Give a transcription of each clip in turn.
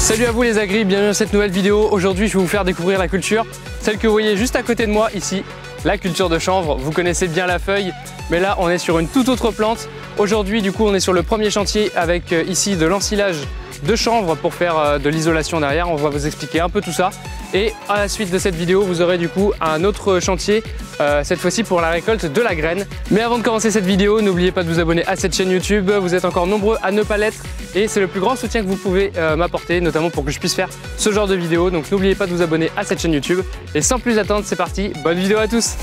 Salut à vous les agris, bienvenue dans cette nouvelle vidéo. Aujourd'hui je vais vous faire découvrir la culture, celle que vous voyez juste à côté de moi ici, la culture de chanvre. Vous connaissez bien la feuille, mais là on est sur une toute autre plante. Aujourd'hui du coup on est sur le premier chantier avec ici de l'ensilage de chanvre pour faire de l'isolation derrière. On va vous expliquer un peu tout ça. Et à la suite de cette vidéo, vous aurez du coup un autre chantier, cette fois-ci pour la récolte de la graine. Mais avant de commencer cette vidéo, n'oubliez pas de vous abonner à cette chaîne YouTube. Vous êtes encore nombreux à ne pas l'être et c'est le plus grand soutien que vous pouvez m'apporter, notamment pour que je puisse faire ce genre de vidéo. Donc n'oubliez pas de vous abonner à cette chaîne YouTube. Et sans plus attendre, c'est parti, bonne vidéo à tous.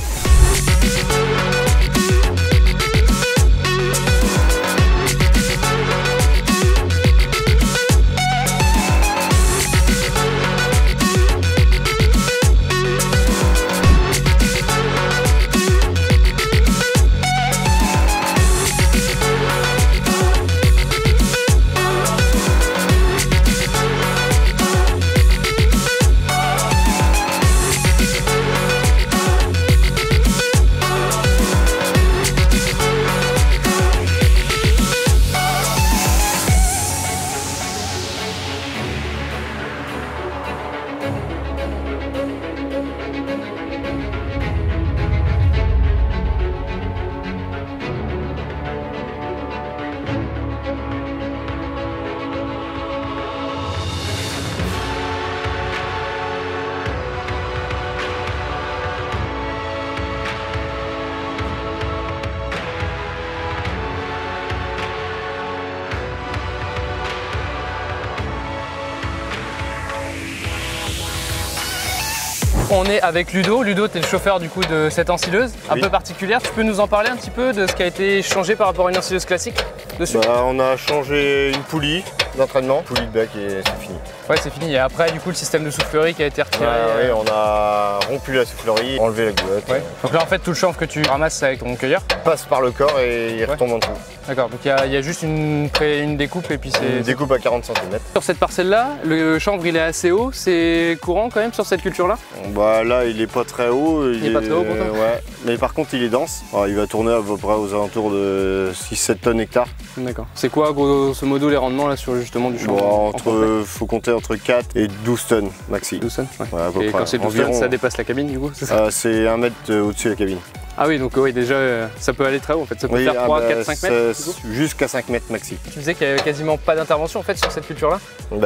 On est avec Ludo. Ludo, tu es le chauffeur du coup de cette ensileuse un peu particulière. Tu peux nous en parler un petit peu de ce qui a été changé par rapport à une ensileuse classique dessus? On a changé une poulie d'entraînement, poulie de bec et c'est fini. Ouais, c'est fini. Et après, du coup, le système de soufflerie qui a été retiré. Oui, on a rompu la soufflerie, enlevé la goulotte. Ouais. Donc là, en fait, tout le chanvre que tu ramasses avec ton cueilleur passe par le corps et il retombe en dessous. D'accord, donc il y a juste une découpe et puis c'est... Une découpe à 40 cm. Sur cette parcelle-là, le chanvre il est assez haut, c'est courant quand même sur cette culture-là? Bah là, il est pas très haut. Il est pas très haut pourtant? Ouais, mais par contre il est dense. Alors, il va tourner à peu près aux alentours de 6-7 tonnes hectares. D'accord. C'est quoi grosso modo les rendements là sur justement du chanvre? Bon, faut compter entre 4 et 12 tonnes maxi. 12 tonnes, ouais. À peu et près. Quand c'est 12 tonnes, ça dépasse la cabine du coup? C'est 1 mètre au-dessus de la cabine. Ah oui, donc oui, déjà ça peut aller très haut en fait, ça peut faire 3, 4, 5 mètres jusqu'à 5 mètres maxi. Tu disais qu'il n'y avait quasiment pas d'intervention en fait sur cette culture-là?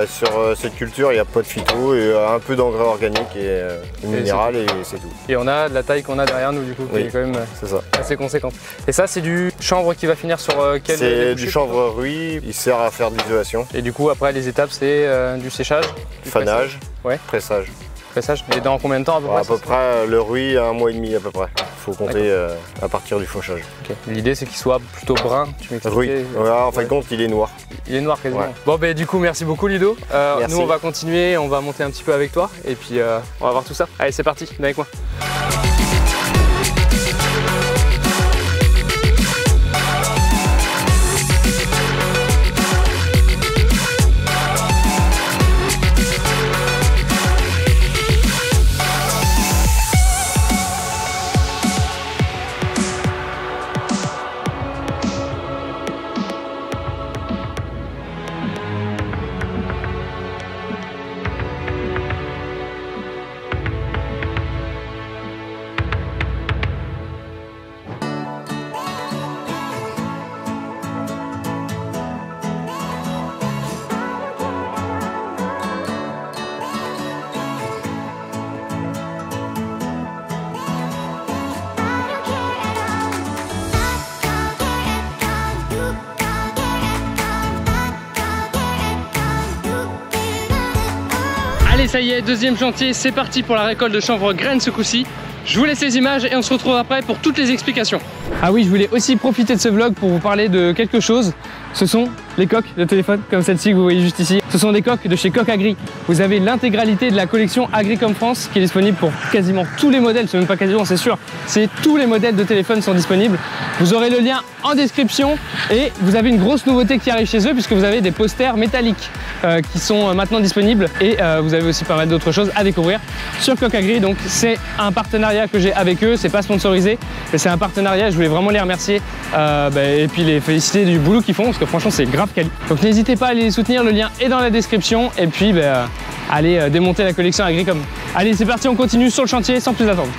Sur cette culture, il n'y a pas de phyto et un peu d'engrais organique et minéral et c'est tout. Et on a de la taille qu'on a derrière nous du coup, qui est quand même assez conséquente. Et ça, c'est du chanvre qui va finir sur quel? C'est du chanvre ruy, il sert à faire de l'isolation. Et du coup, après les étapes, c'est du séchage, du fanage, pressage. Pressage. Et dans combien de temps à peu près? À peu près le ruy, 1 mois et demi à peu près. Il faut compter à partir du fauchage. Okay. L'idée c'est qu'il soit plutôt brun, tu m'expliquais? Oui, en fin de compte il est noir. Il est noir quasiment. Ouais. Bon ben du coup merci beaucoup Ludo. Merci. Nous on va continuer, on va monter un petit peu avec toi et puis on va voir tout ça. Allez c'est parti, viens avec moi. Allez ça y est, deuxième chantier, c'est parti pour la récolte de chanvre graine ce coup-ci. Je vous laisse les images et on se retrouve après pour toutes les explications. Ah oui, je voulais aussi profiter de ce vlog pour vous parler de quelque chose. Ce sont les coques de téléphone, comme celle-ci que vous voyez juste ici. Ce sont des coques de chez Coq Agri. Vous avez l'intégralité de la collection Agricom France qui est disponible pour quasiment tous les modèles. C'est même pas quasiment, c'est sûr. C'est tous les modèles de téléphone sont disponibles. Vous aurez le lien en description et vous avez une grosse nouveauté qui arrive chez eux puisque vous avez des posters métalliques qui sont maintenant disponibles et vous avez aussi pas mal d'autres choses à découvrir sur Coq Agri. Donc c'est un partenariat que j'ai avec eux, c'est pas sponsorisé mais c'est un partenariat. Je voulais vraiment les remercier et puis les féliciter du boulot qu'ils font. que franchement c'est grave quali. Donc n'hésitez pas à aller les soutenir, le lien est dans la description. Et puis allez démonter la collection Agricom. Allez c'est parti, on continue sur le chantier sans plus attendre.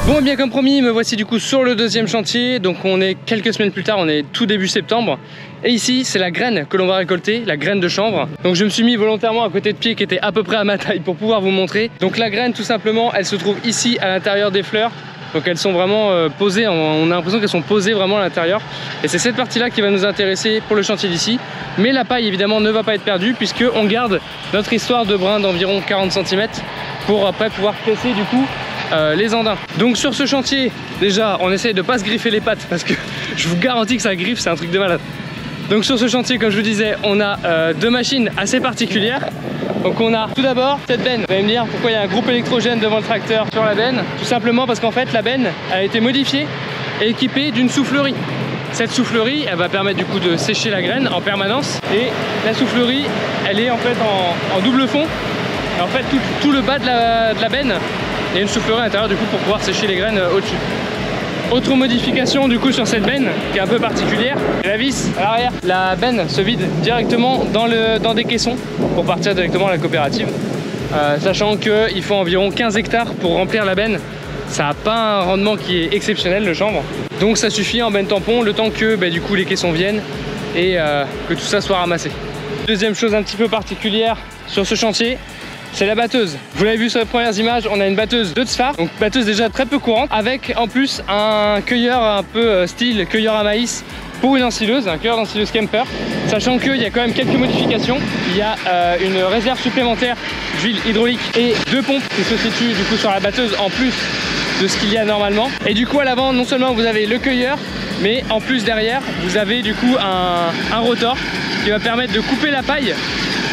Bon, bien comme promis, me voici du coup sur le deuxième chantier. Donc on est quelques semaines plus tard, on est tout début septembre. Et ici c'est la graine que l'on va récolter, la graine de chanvre. Donc je me suis mis volontairement à côté de pieds qui était à peu près à ma taille pour pouvoir vous montrer. Donc la graine tout simplement, elle se trouve ici à l'intérieur des fleurs. Donc elles sont vraiment posées, on a l'impression qu'elles sont posées vraiment à l'intérieur. Et c'est cette partie-là qui va nous intéresser pour le chantier d'ici. Mais la paille évidemment ne va pas être perdue puisque on garde notre histoire de brin d'environ 40 cm pour après pouvoir presser du coup les andins. Donc sur ce chantier, déjà on essaye de pas se griffer les pattes parce que je vous garantis que ça griffe, c'est un truc de malade. Donc sur ce chantier, comme je vous disais, on a deux machines assez particulières. Donc on a tout d'abord cette benne. Vous allez me dire pourquoi il y a un groupe électrogène devant le tracteur sur la benne. Tout simplement parce qu'en fait la benne a été modifiée et équipée d'une soufflerie. Cette soufflerie, elle va permettre du coup de sécher la graine en permanence. Et la soufflerie, elle est en fait en double fond. Et en fait tout le bas de la benne, il y a une soufflerie à l'intérieur du coup pour pouvoir sécher les graines au-dessus. Autre modification du coup sur cette benne qui est un peu particulière, la vis à l'arrière. La benne se vide directement dans des caissons pour partir directement à la coopérative. Sachant qu'il faut environ 15 hectares pour remplir la benne. Ça n'a pas un rendement qui est exceptionnel le chanvre. Donc ça suffit en benne tampon le temps que du coup les caissons viennent et que tout ça soit ramassé. Deuxième chose un petit peu particulière sur ce chantier, c'est la batteuse. Vous l'avez vu sur les premières images, on a une batteuse de Tzfar, donc batteuse déjà très peu courante, avec en plus un cueilleur un peu style cueilleur à maïs pour une ensileuse, un cueilleur d'ensileuse Kemper. Sachant qu'il y a quand même quelques modifications. Il y a une réserve supplémentaire d'huile hydraulique et deux pompes qui se situent du coup sur la batteuse en plus de ce qu'il y a normalement. Et du coup à l'avant, non seulement vous avez le cueilleur, mais en plus derrière, vous avez du coup un rotor qui va permettre de couper la paille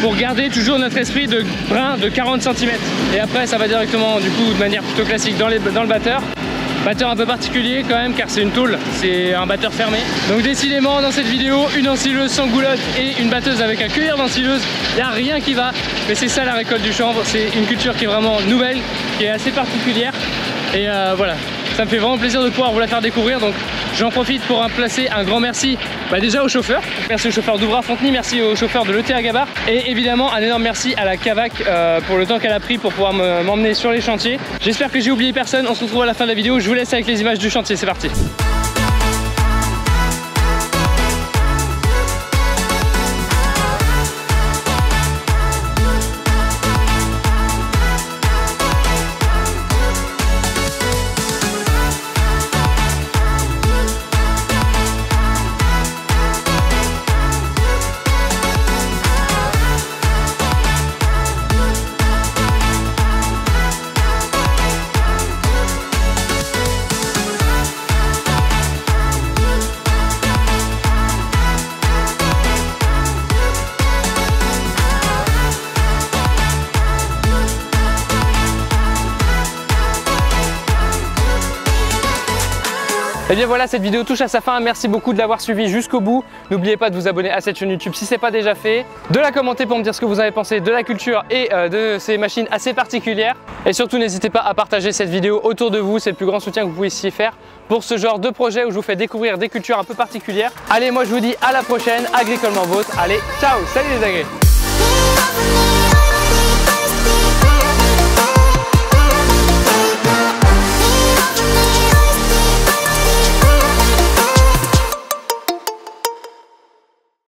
pour garder toujours notre esprit de brin de 40 cm. Et après ça va directement du coup de manière plutôt classique dans le batteur. Batteur un peu particulier quand même car c'est une tôle, c'est un batteur fermé. Donc décidément dans cette vidéo, une ensileuse sans goulotte et une batteuse avec un cueilleur d'ensileuse, il n'y a rien qui va. Mais c'est ça la récolte du chanvre, c'est une culture qui est vraiment nouvelle, qui est assez particulière. Et voilà, ça me fait vraiment plaisir de pouvoir vous la faire découvrir. Donc j'en profite pour placer un grand merci déjà au chauffeur. Merci au chauffeur d'Ouvra Fontenay, merci au chauffeur de l'ETA Gabar. Et évidemment un énorme merci à la Cavac pour le temps qu'elle a pris pour pouvoir m'emmener sur les chantiers. J'espère que j'ai oublié personne, on se retrouve à la fin de la vidéo. Je vous laisse avec les images du chantier, c'est parti. Et bien voilà, cette vidéo touche à sa fin. Merci beaucoup de l'avoir suivi jusqu'au bout. N'oubliez pas de vous abonner à cette chaîne YouTube si ce n'est pas déjà fait, de la commenter pour me dire ce que vous avez pensé de la culture et de ces machines assez particulières. Et surtout n'hésitez pas à partager cette vidéo autour de vous, c'est le plus grand soutien que vous puissiez faire pour ce genre de projet où je vous fais découvrir des cultures un peu particulières. Allez, moi je vous dis à la prochaine, agricolement vôtre. Allez, ciao, salut les agrés.